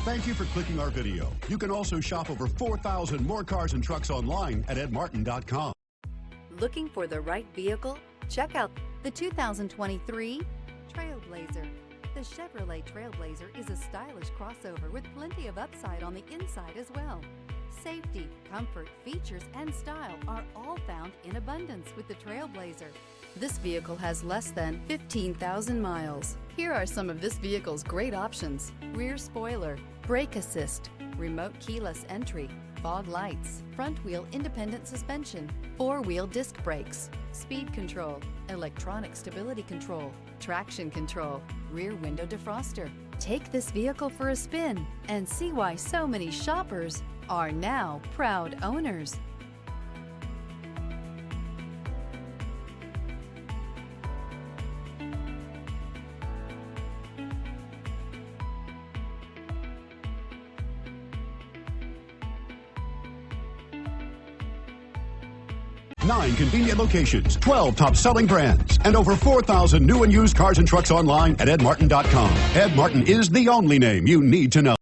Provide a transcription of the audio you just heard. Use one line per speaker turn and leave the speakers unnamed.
Thank you for clicking our video. You can also shop over 4,000 more cars and trucks online at edmartin.com.
Looking for the right vehicle? Check out the 2023 Trailblazer. The Chevrolet Trailblazer is a stylish crossover with plenty of upside on the inside as well. Safety, comfort, features, and style are all found in abundance with the Trailblazer. This vehicle has less than 15,000 miles. Here are some of this vehicle's great options: rear spoiler, brake assist, remote keyless entry, fog lights, front wheel independent suspension, four-wheel disc brakes, speed control, electronic stability control, traction control, rear window defroster. Take this vehicle for a spin and see why so many shoppers are now proud owners.
Nine convenient locations, 12 top-selling brands, and over 4,000 new and used cars and trucks online at edmartin.com. Ed Martin is the only name you need to know.